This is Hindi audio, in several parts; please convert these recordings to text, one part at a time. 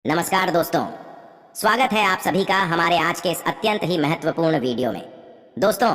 नमस्कार दोस्तों, स्वागत है आप सभी का हमारे आज के इस अत्यंत ही महत्वपूर्ण वीडियो में। दोस्तों,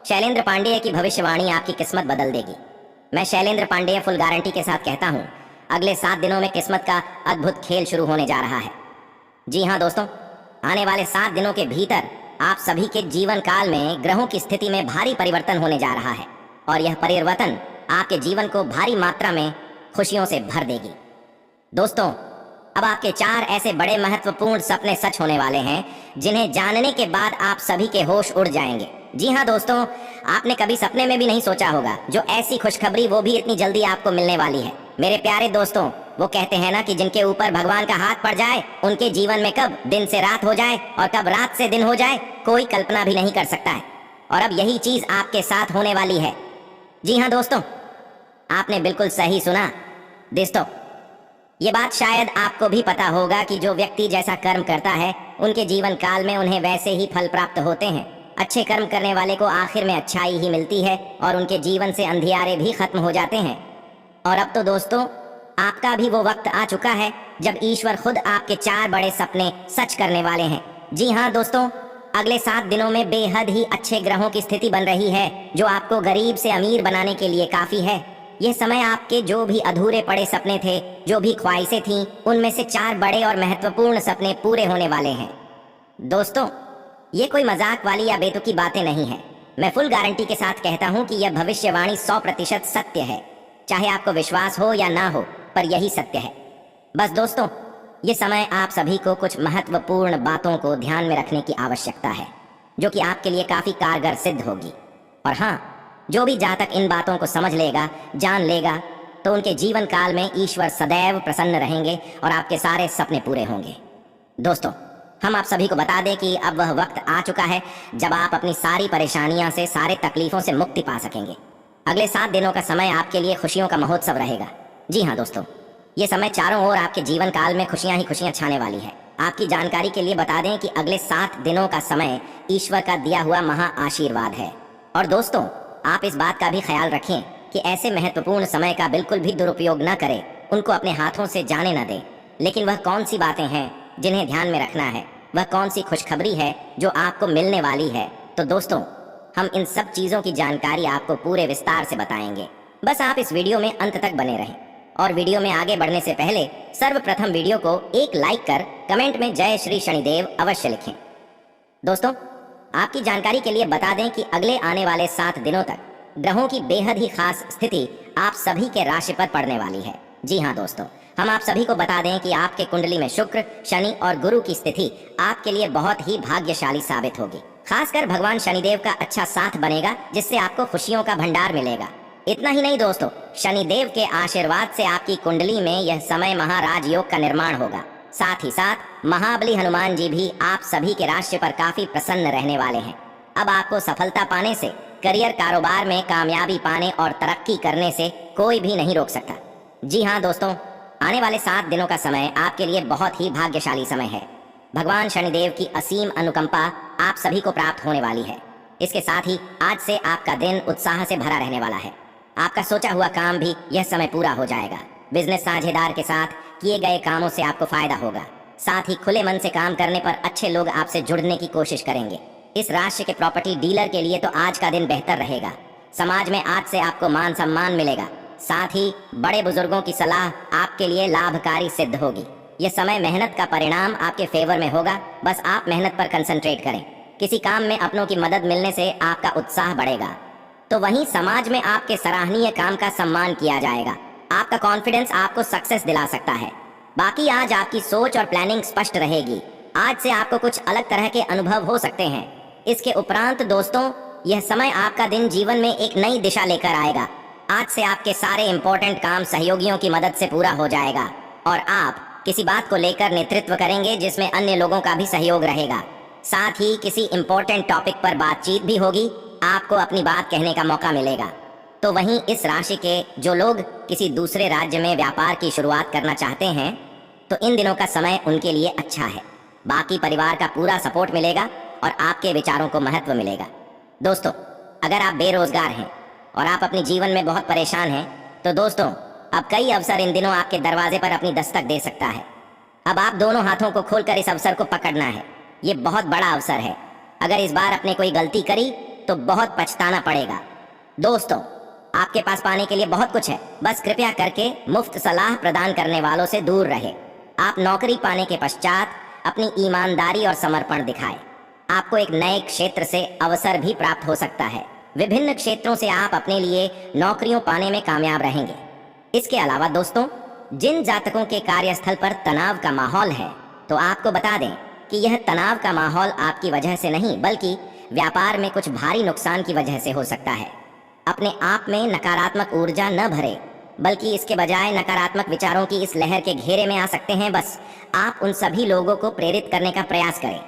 शैलेंद्र पांडेय की भविष्यवाणी आपकी किस्मत बदल देगी। मैं शैलेंद्र पांडेय फुल गारंटी के साथ कहता हूं, अगले 7 दिनों में किस्मत का अद्भुत खेल शुरू होने जा रहा है। जी हां दोस्तों, आने वाले 7 दिनों के भीतर आप सभी के जीवन काल में ग्रहों की स्थिति में भारी परिवर्तन होने जा रहा है और यह परिवर्तन आपके जीवन को भारी मात्रा में खुशियों से भर देगी। दोस्तों, अब आपके 4 ऐसे बड़े महत्वपूर्ण सपने सच होने वाले हैं जिन्हें जानने के बाद आप सभी के होश उड़ जाएंगे। जी हां दोस्तों, आपने कभी सपने में भी नहीं सोचा होगा जो ऐसी खुशखबरी वो भी इतनी जल्दी आपको मिलने वाली है। मेरे प्यारे दोस्तों, वो कहते हैं ना कि जिनके ऊपर भगवान का हाथ पड़ जाए उनके जीवन में कब दिन से रात हो जाए और कब रात से दिन हो जाए कोई कल्पना भी नहीं कर सकता है। और अब यही चीज आपके साथ होने वाली है। जी हाँ दोस्तों, आपने बिल्कुल सही सुना। दोस्तों, ये बात शायद आपको भी पता होगा कि जो व्यक्ति जैसा कर्म करता है उनके जीवन काल में उन्हें वैसे ही फल प्राप्त होते हैं। अच्छे कर्म करने वाले को आखिर में अच्छाई ही मिलती है और उनके जीवन से अंधियारे भी खत्म हो जाते हैं। और अब तो दोस्तों, आपका भी वो वक्त आ चुका है जब ईश्वर खुद आपके 4 बड़े सपने सच करने वाले हैं। जी हाँ दोस्तों, अगले 7 दिनों में बेहद ही अच्छे ग्रहों की स्थिति बन रही है जो आपको गरीब से अमीर बनाने के लिए काफी है। यह समय आपके जो भी अधूरे पड़े सपने थे, जो भी ख्वाहिशें थीं, उनमें से 4 बड़े और महत्वपूर्ण सपने पूरे होने वाले हैं। दोस्तों, ये कोई मजाक वाली या बेतुकी बातें नहीं है। मैं फुल गारंटी के साथ कहता हूँ कि यह भविष्यवाणी 100% सत्य है। चाहे आपको विश्वास हो या ना हो, पर यही सत्य है। बस दोस्तों, ये समय आप सभी को कुछ महत्वपूर्ण बातों को ध्यान में रखने की आवश्यकता है जो कि आपके लिए काफी कारगर सिद्ध होगी। और हाँ, जो भी जातक इन बातों को समझ लेगा, जान लेगा, तो उनके जीवन काल में ईश्वर सदैव प्रसन्न रहेंगे और आपके सारे सपने पूरे होंगे। दोस्तों, हम आप सभी को बता दें कि अब वह वक्त आ चुका है जब आप अपनी सारी परेशानियां से, सारे तकलीफों से मुक्ति पा सकेंगे। अगले 7 दिनों का समय आपके लिए खुशियों का महोत्सव रहेगा। जी हाँ दोस्तों, ये समय चारों ओर आपके जीवन काल में खुशियां ही खुशियां छाने वाली है। आपकी जानकारी के लिए बता दें कि अगले 7 दिनों का समय ईश्वर का दिया हुआ महा आशीर्वाद है। और दोस्तों, आप इस बात का भी ख्याल रखें कि ऐसे महत्वपूर्ण समय का बिल्कुल भी दुरुपयोग न करें, उनको अपने हाथों से जाने न दें। लेकिन वह कौन सी बातें हैं जिन्हें ध्यान में रखना है, वह कौन सी खुशखबरी है जो आपको मिलने वाली है, तो दोस्तों, हम इन सब चीजों की जानकारी आपको पूरे विस्तार से बताएंगे। बस आप इस वीडियो में अंत तक बने रहें। और वीडियो में आगे बढ़ने से पहले सर्वप्रथम वीडियो को एक लाइक कर कमेंट में जय श्री शनिदेव अवश्य लिखें। दोस्तों, आपकी जानकारी के लिए बता दें कि अगले आने वाले 7 दिनों तक ग्रहों की बेहद ही खास स्थिति आप सभी के राशि पर पड़ने वाली है। जी हाँ दोस्तों, हम आप सभी को बता दें कि आपके कुंडली में शुक्र, शनि और गुरु की स्थिति आपके लिए बहुत ही भाग्यशाली साबित होगी। खासकर भगवान शनिदेव का अच्छा साथ बनेगा जिससे आपको खुशियों का भंडार मिलेगा। इतना ही नहीं दोस्तों, शनिदेव के आशीर्वाद से आपकी कुंडली में यह समय महाराज योग का निर्माण होगा। साथ ही साथ महाबली हनुमान जी भी आप सभी के राशि पर काफी प्रसन्न रहने वाले हैं। अब आपको सफलता पाने से, करियर कारोबार में कामयाबी पाने और तरक्की करने से कोई भी नहीं रोक सकता। जी हाँ दोस्तों, आने वाले 7 दिनों का समय आपके लिए बहुत ही भाग्यशाली समय है। भगवान शनिदेव की असीम अनुकंपा आप सभी को प्राप्त होने वाली है। इसके साथ ही आज से आपका दिन उत्साह से भरा रहने वाला है। आपका सोचा हुआ काम भी यह समय पूरा हो जाएगा। बिजनेस साझेदार के साथ किए गए कामों से आपको फायदा होगा। साथ ही खुले मन से काम करने पर अच्छे लोग आपसे जुड़ने की कोशिश करेंगे। इस राशि के प्रॉपर्टी डीलर के लिए तो आज का दिन बेहतर रहेगा। समाज में आज से आपको मान सम्मान मिलेगा। साथ ही बड़े बुजुर्गों की सलाह आपके लिए लाभकारी सिद्ध होगी। यह समय मेहनत का परिणाम आपके फेवर में होगा। बस आप मेहनत पर कंसंट्रेट करें। किसी काम में अपनों की मदद मिलने से आपका उत्साह बढ़ेगा। तो वहीं समाज में आपके सराहनीय काम का सम्मान किया जाएगा। आपका कॉन्फिडेंस आपको सक्सेस दिला सकता है। बाकी आज आपकी सोच और प्लानिंग स्पष्ट रहेगी। आज से आपको कुछ अलग तरह के अनुभव हो सकते हैं। इसके उपरांत दोस्तों, यह समय आपका दिन जीवन में एक नई दिशा लेकर आएगा। आज से आपके सारे इंपॉर्टेंट काम सहयोगियों की मदद से पूरा हो जाएगा और आप किसी बात को लेकर नेतृत्व करेंगे जिसमें अन्य लोगों का भी सहयोग रहेगा। साथ ही किसी इंपॉर्टेंट टॉपिक पर बातचीत भी होगी। आपको अपनी बात कहने का मौका मिलेगा। तो वहीं इस राशि के जो लोग किसी दूसरे राज्य में व्यापार की शुरुआत करना चाहते हैं, तो इन दिनों का समय उनके लिए अच्छा है। बाकी परिवार का पूरा सपोर्ट मिलेगा और आपके विचारों को महत्व मिलेगा। दोस्तों, अगर आप बेरोजगार हैं और आप अपने जीवन में बहुत परेशान हैं, तो दोस्तों, अब कई अवसर इन दिनों आपके दरवाजे पर अपनी दस्तक दे सकता है। अब आप दोनों हाथों को खोलकर इस अवसर को पकड़ना है। ये बहुत बड़ा अवसर है। अगर इस बार आपने कोई गलती करी तो बहुत पछताना पड़ेगा। दोस्तों, आपके पास पाने के लिए बहुत कुछ है, बस कृपया करके मुफ्त सलाह प्रदान करने वालों से दूर रहे। आप नौकरी पाने के पश्चात अपनी ईमानदारी और समर्पण दिखाएं। आपको एक नए क्षेत्र से अवसर भी प्राप्त हो सकता है। विभिन्न क्षेत्रों से आप अपने लिए नौकरियों पाने में कामयाब रहेंगे। इसके अलावा दोस्तों, जिन जातकों के कार्यस्थल पर तनाव का माहौल है, तो आपको बता दें कि यह तनाव का माहौल आपकी वजह से नहीं, बल्कि व्यापार में कुछ भारी नुकसान की वजह से हो सकता है। अपने आप में नकारात्मक ऊर्जा न भरे, बल्कि इसके बजाय नकारात्मक विचारों की इस लहर के घेरे में आ सकते हैं। बस आप उन सभी लोगों को प्रेरित करने का प्रयास करें।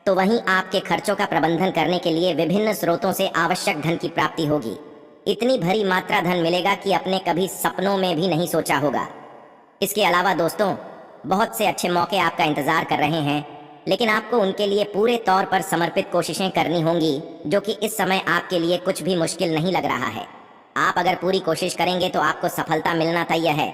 तो वहीं आपके खर्चों का प्रबंधन करने के लिए विभिन्न स्रोतों से आवश्यक धन की प्राप्ति होगी। इतनी भरी मात्रा धन मिलेगा कि आपने कभी सपनों में भी नहीं सोचा होगा। इसके अलावा दोस्तों, बहुत से अच्छे मौके आपका इंतजार कर रहे हैं, लेकिन आपको उनके लिए पूरे तौर पर समर्पित कोशिशें करनी होंगी, जो कि इस समय आपके लिए कुछ भी मुश्किल नहीं लग रहा है। आप अगर पूरी कोशिश करेंगे तो आपको सफलता मिलना तय है।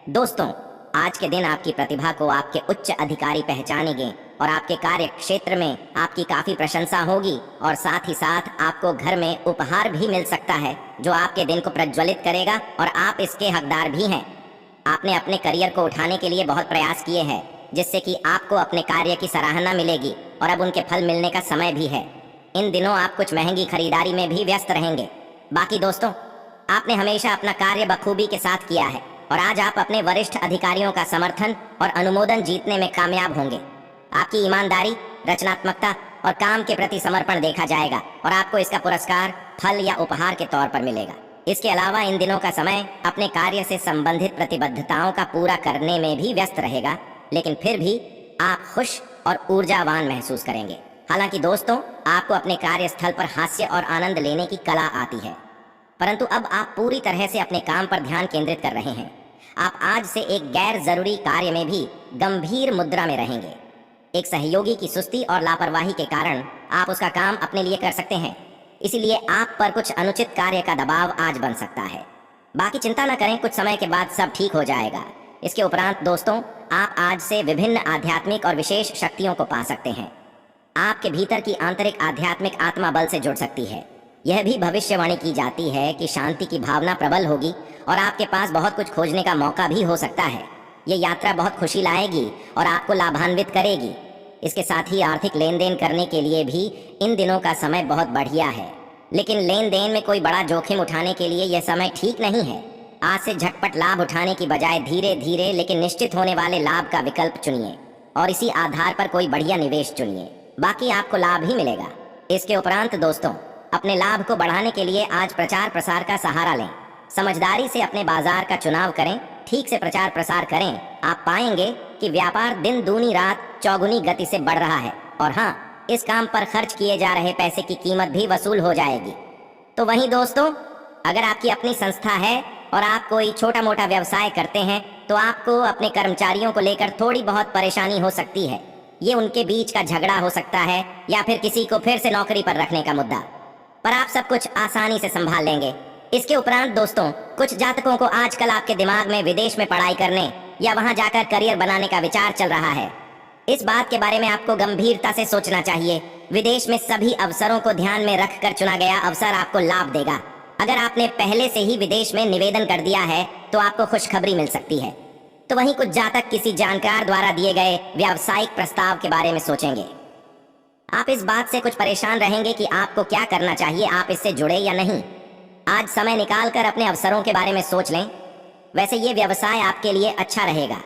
दोस्तों, आज के दिन आपकी प्रतिभा को आपके उच्च अधिकारी पहचानेंगे और आपके कार्य क्षेत्र में आपकी काफी प्रशंसा होगी, और साथ ही साथ आपको घर में उपहार भी मिल सकता है जो आपके दिन को प्रज्वलित करेगा, और आप इसके हकदार भी हैं। आपने अपने करियर को उठाने के लिए बहुत प्रयास किए हैं, जिससे कि आपको अपने कार्य की सराहना मिलेगी, और अब उनके फल मिलने का समय भी है। इन दिनों आप कुछ महंगी खरीदारी में भी व्यस्त रहेंगे। बाकी दोस्तों, आपने हमेशा अपना कार्य बखूबी के साथ किया है, और आज आप अपने वरिष्ठ अधिकारियों का समर्थन और अनुमोदन जीतने में कामयाब होंगे। आपकी ईमानदारी, रचनात्मकता और काम के प्रति समर्पण देखा जाएगा, और आपको इसका पुरस्कार फल या उपहार के तौर पर मिलेगा। इसके अलावा इन दिनों का समय अपने कार्य से संबंधित प्रतिबद्धताओं का पूरा करने में भी व्यस्त रहेगा, लेकिन फिर भी आप खुश और ऊर्जावान महसूस करेंगे। हालांकि दोस्तों, आपको अपने कार्यस्थल पर हास्य और आनंद लेने की कला आती है, परंतु अब आप पूरी तरह से अपने काम पर ध्यान केंद्रित कर रहे हैं। आप आज से एक गैर जरूरी कार्य में भी गंभीर मुद्रा में रहेंगे। एक सहयोगी की सुस्ती और लापरवाही के कारण आप उसका काम अपने लिए कर सकते हैं, इसलिए आप पर कुछ अनुचित कार्य का दबाव आज बन सकता है। बाकी चिंता न करें, कुछ समय के बाद सब ठीक हो जाएगा। इसके उपरांत दोस्तों, आप आज से विभिन्न आध्यात्मिक और विशेष शक्तियों को पा सकते हैं। आपके भीतर की आंतरिक आध्यात्मिक आत्मा बल से जुड़ सकती है। यह भी भविष्यवाणी की जाती है कि शांति की भावना प्रबल होगी, और आपके पास बहुत कुछ खोजने का मौका भी हो सकता है। ये यात्रा बहुत खुशी लाएगी और आपको लाभान्वित करेगी। इसके साथ ही आर्थिक लेन देन करने के लिए भी इन दिनों का समय बहुत बढ़िया है, लेकिन लेन देन में कोई बड़ा जोखिम उठाने के लिए यह समय ठीक नहीं है। आज से झटपट लाभ उठाने की बजाय धीरे धीरे लेकिन निश्चित होने वाले लाभ का विकल्प चुनिए, और इसी आधार पर कोई बढ़िया निवेश चुनिए। बाकी आपको लाभ ही मिलेगा। इसके उपरांत दोस्तों, अपने लाभ को बढ़ाने के लिए आज प्रचार प्रसार का सहारा लें। समझदारी से अपने बाजार का चुनाव करें, ठीक से प्रचार प्रसार करें। आप पाएंगे कि व्यापार दिन दूनी रात चौगुनी गति से बढ़ रहा है, और हाँ, इस काम पर खर्च किए जा रहे पैसे की कीमत भी वसूल हो जाएगी। तो वहीं दोस्तों, अगर आपकी अपनी संस्था है और आप कोई छोटा मोटा व्यवसाय करते हैं, तो आपको अपने कर्मचारियों को लेकर थोड़ी बहुत परेशानी हो सकती है। ये उनके बीच का झगड़ा हो सकता है, या फिर किसी को फिर से नौकरी पर रखने का मुद्दा, पर आप सब कुछ आसानी से संभाल लेंगे। इसके उपरांत दोस्तों, कुछ जातकों को आजकल आपके दिमाग में विदेश में पढ़ाई करने या वहां जाकर करियर बनाने का विचार चल रहा है। इस बात के बारे में आपको गंभीरता से सोचना चाहिए। विदेश में सभी अवसरों को ध्यान में रखकर चुना गया अवसर आपको लाभ देगा। अगर आपने पहले से ही विदेश में निवेदन कर दिया है तो आपको खुशखबरी मिल सकती है। तो वहीं कुछ जातक किसी जानकार द्वारा दिए गए व्यावसायिक प्रस्ताव के बारे में सोचेंगे। आप इस बात से कुछ परेशान रहेंगे कि आपको क्या करना चाहिए, आप इससे जुड़े या नहीं। आज समय निकालकर अपने अवसरों के बारे में सोच लें। वैसे ये व्यवसाय आपके लिए अच्छा रहेगा।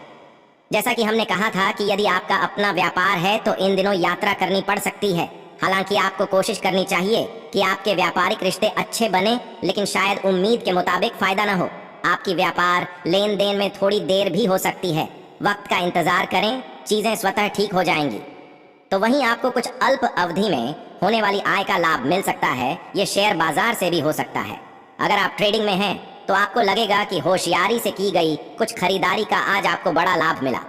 जैसा कि हमने कहा था कि यदि आपका अपना व्यापार है तो इन दिनों यात्रा करनी पड़ सकती है। हालांकि आपको कोशिश करनी चाहिए कि आपके व्यापारिक रिश्ते अच्छे बने, लेकिन शायद उम्मीद के मुताबिक फायदा न हो। आपकी व्यापार लेन देन में थोड़ी देर भी हो सकती है। वक्त का इंतजार करें, चीजें स्वतः ठीक हो जाएंगी। तो वहीं आपको कुछ अल्प अवधि में होने वाली आय का लाभ मिल सकता है। ये शेयर बाजार से भी हो सकता है। अगर आप ट्रेडिंग में हैं तो आपको लगेगा कि होशियारी से की गई कुछ खरीदारी का आज आपको बड़ा लाभ मिला।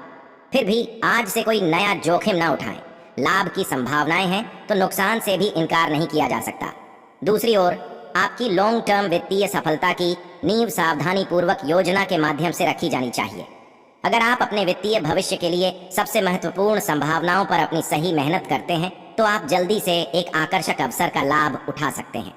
फिर भी आज से कोई नया जोखिम ना उठाएं। लाभ की संभावनाएं हैं तो नुकसान से भी इनकार नहीं किया जा सकता। दूसरी ओर आपकी लॉन्ग टर्म वित्तीय सफलता की नींव सावधानी पूर्वक योजना के माध्यम से रखी जानी चाहिए। अगर आप अपने वित्तीय भविष्य के लिए सबसे महत्वपूर्ण संभावनाओं पर अपनी सही मेहनत करते हैं तो आप जल्दी से एक आकर्षक अवसर का लाभ उठा सकते हैं।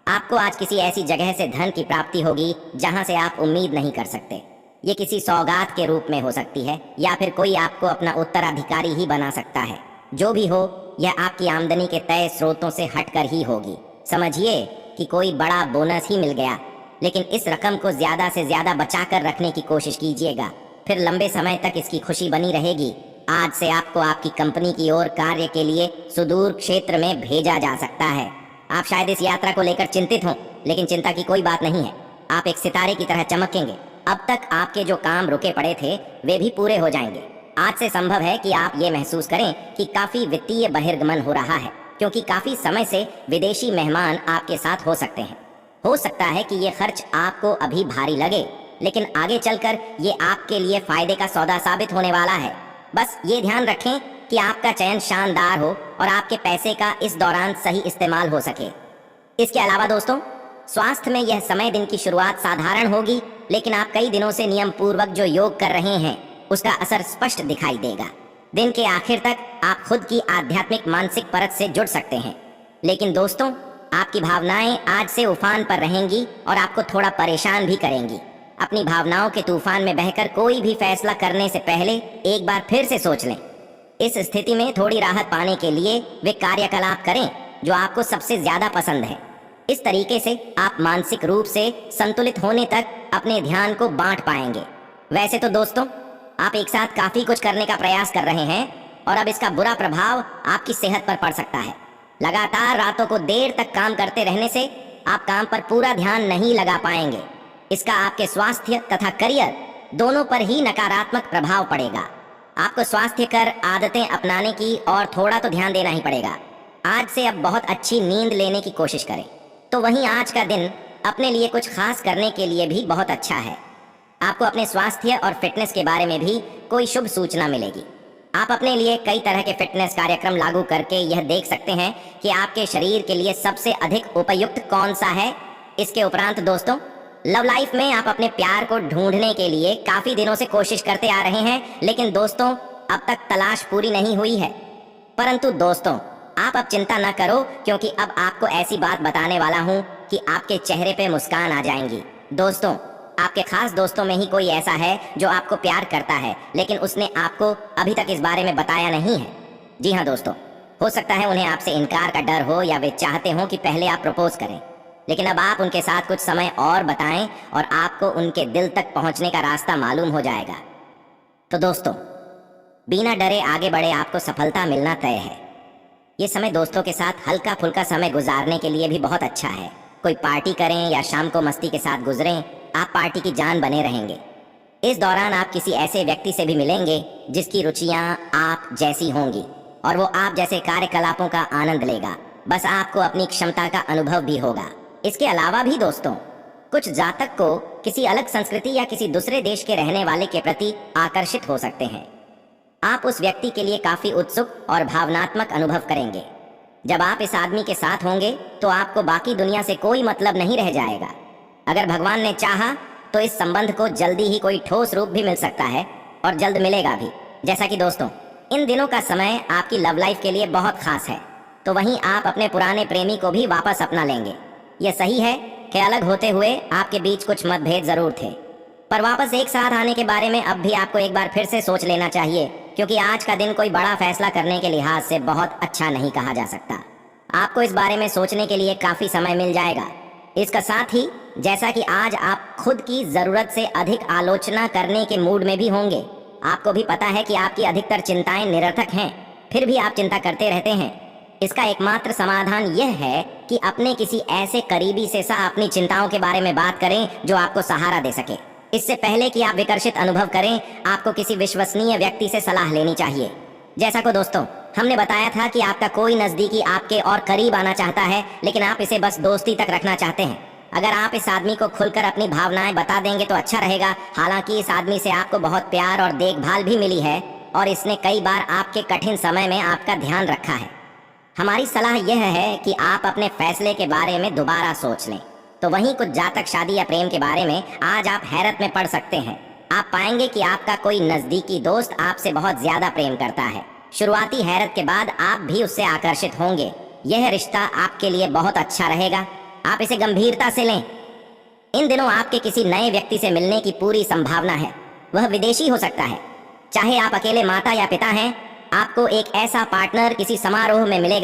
आपको आज किसी ऐसी जगह से धन की प्राप्ति होगी जहां से आप उम्मीद नहीं कर सकते। ये किसी सौगात के रूप में हो सकती है या फिर कोई आपको अपना उत्तराधिकारी ही बना सकता है। जो भी हो, यह आपकी आमदनी के तय स्रोतों से हटकर ही होगी। समझिए कि कोई बड़ा बोनस ही मिल गया, लेकिन इस रकम को ज्यादा से ज्यादा बचा कर रखने की कोशिश कीजिएगा, फिर लंबे समय तक इसकी खुशी बनी रहेगी। आज से आपको आपकी कंपनी की ओर कार्य के लिए सुदूर क्षेत्र में भेजा जा सकता है। आप शायद इस यात्रा को लेकर चिंतित हों, लेकिन चिंता की कोई बात नहीं है। आप एक सितारे की तरह चमकेंगे। अब तक आपके जो काम रुके पड़े थे वे भी पूरे हो जाएंगे। आज से संभव है कि आप ये महसूस करें कि काफी वित्तीय बहिर्गमन हो रहा है, क्योंकि काफी समय से विदेशी मेहमान आपके साथ हो सकते हैं। हो सकता है कि ये खर्च आपको अभी भारी लगे, लेकिन आगे चलकर ये आपके लिए फायदे का सौदा साबित होने वाला है। बस ये ध्यान रखें कि आपका चयन शानदार हो और आपके पैसे का इस दौरान सही इस्तेमाल हो सके। इसके अलावा दोस्तों, स्वास्थ्य में यह समय दिन की शुरुआत साधारण होगी, लेकिन आप कई दिनों से नियम पूर्वक जो योग कर रहे हैं उसका असर स्पष्ट दिखाई देगा। दिन के आखिर तक आप खुद की आध्यात्मिक मानसिक परत से जुड़ सकते हैं। लेकिन दोस्तों, आपकी भावनाएं आज से उफान पर रहेंगी और आपको थोड़ा परेशान भी करेंगी। अपनी भावनाओं के तूफान में बहकर कोई भी फैसला करने से पहले एक बार फिर से सोच लें। इस स्थिति में थोड़ी राहत पाने के लिए वे कार्यकलाप करें जो आपको सबसे ज्यादा पसंद है। इस तरीके से आप मानसिक रूप से संतुलित होने तक अपने ध्यान को बांट पाएंगे। वैसे तो दोस्तों, आप एक साथ काफी कुछ करने का प्रयास कर रहे हैं और अब इसका बुरा प्रभाव आपकी सेहत पर पड़ सकता है। लगातार रातों को देर तक काम करते रहने से आप काम पर पूरा ध्यान नहीं लगा पाएंगे। इसका आपके स्वास्थ्य तथा करियर दोनों पर ही नकारात्मक प्रभाव पड़ेगा। आपको स्वास्थ्यकर आदतें अपनाने की और थोड़ा तो ध्यान देना ही पड़ेगा। आज से अब बहुत अच्छी नींद लेने की कोशिश करें। तो वहीं आज का दिन अपने लिए कुछ खास करने के लिए भी बहुत अच्छा है। आपको अपने स्वास्थ्य और फिटनेस के बारे में भी कोई शुभ सूचना मिलेगी। आप अपने लिए कई तरह के फिटनेस कार्यक्रम लागू करके यह देख सकते हैं कि आपके शरीर के लिए सबसे अधिक उपयुक्त कौन सा है। इसके उपरांत दोस्तों, लव लाइफ में आप अपने प्यार को ढूंढने के लिए काफी दिनों से कोशिश करते आ रहे हैं, लेकिन दोस्तों अब तक तलाश पूरी नहीं हुई है। परंतु दोस्तों, आप अब चिंता न करो, क्योंकि अब आपको ऐसी बात बताने वाला हूं कि आपके चेहरे पे मुस्कान आ जाएंगी। दोस्तों, आपके खास दोस्तों में ही कोई ऐसा है जो आपको प्यार करता है, लेकिन उसने आपको अभी तक इस बारे में बताया नहीं है। जी हाँ दोस्तों, हो सकता है उन्हें आपसे इनकार का डर हो या वे चाहते हो कि पहले आप प्रपोज करें, लेकिन अब आप उनके साथ कुछ समय और बताएं और आपको उनके दिल तक पहुंचने का रास्ता मालूम हो जाएगा। तो दोस्तों, बिना डरे आगे बढ़े, आपको सफलता मिलना तय है। ये समय दोस्तों के साथ हल्का फुल्का समय गुजारने के लिए भी बहुत अच्छा है। कोई पार्टी करें या शाम को मस्ती के साथ गुजरें, आप पार्टी की जान बने रहेंगे। इस दौरान आप किसी ऐसे व्यक्ति से भी मिलेंगे जिसकी रुचियां आप जैसी होंगी और वो आप जैसे कार्यकलापों का आनंद लेगा। बस आपको अपनी क्षमता का अनुभव भी होगा। इसके अलावा भी दोस्तों, कुछ जातक को किसी अलग संस्कृति या किसी दूसरे देश के रहने वाले के प्रति आकर्षित हो सकते हैं। आप उस व्यक्ति के लिए काफी उत्सुक और भावनात्मक अनुभव करेंगे। जब आप इस आदमी के साथ होंगे तो आपको बाकी दुनिया से कोई मतलब नहीं रह जाएगा। अगर भगवान ने चाहा तो इस संबंध को जल्दी ही कोई ठोस रूप भी मिल सकता है और जल्द मिलेगा भी। जैसा कि दोस्तों, इन दिनों का समय आपकी लव लाइफ के लिए बहुत खास है, तो वहीं आप अपने पुराने प्रेमी को भी वापस अपना लेंगे। यह सही है कि अलग होते हुए आपके बीच कुछ मतभेद जरूर थे, पर वापस एक साथ आने के बारे में अब भी आपको एक बार फिर से सोच लेना चाहिए, क्योंकि आज का दिन कोई बड़ा फैसला करने के लिहाज से बहुत अच्छा नहीं कहा जा सकता। आपको इस बारे में सोचने के लिए काफी समय मिल जाएगा। इसका साथ ही जैसा कि आज आप खुद की जरूरत से अधिक आलोचना करने के मूड में भी होंगे। आपको भी पता है कि आपकी अधिकतर चिंताएं निरर्थक हैं, फिर भी आप चिंता करते रहते हैं। इसका एकमात्र समाधान यह है कि अपने किसी ऐसे करीबी से अपनी चिंताओं के बारे में बात करें जो आपको सहारा दे सके। इससे पहले कि आप विकर्षित अनुभव करें, आपको किसी विश्वसनीय व्यक्ति से सलाह लेनी चाहिए। जैसा को दोस्तों हमने बताया था कि आपका कोई नजदीकी आपके और करीब आना चाहता है, लेकिन आप इसे बस दोस्ती तक रखना चाहते हैं। अगर आप इस आदमी को खुलकर अपनी भावनाएं बता देंगे तो अच्छा रहेगा। हालांकि इस आदमी से आपको बहुत प्यार और देखभाल भी मिली है और इसने कई बार आपके कठिन समय में आपका ध्यान रखा है। हमारी सलाह यह है कि आप अपने फैसले के बारे में दोबारा सोच लें। तो वहीं कुछ जातक शादी या प्रेम के बारे में आज आप हैरत में पड़ सकते हैं। आप पाएंगे कि आपका कोई नजदीकी दोस्त आपसे बहुत ज्यादा प्रेम करता है। शुरुआती हैरत के बाद आप भी उससे आकर्षित होंगे। यह रिश्ता आपके लिए बहुत अच्छा रहेगा। आप इसे गंभीरता से लें। इन दिनों आपके किसी नए व्यक्ति से मिलने की पूरी संभावना है। वह विदेशी हो सकता है। चाहे आप अकेले माता या पिता हैं, आपको एक ऐसा पार्टनर किसी समारोह में मिलेगा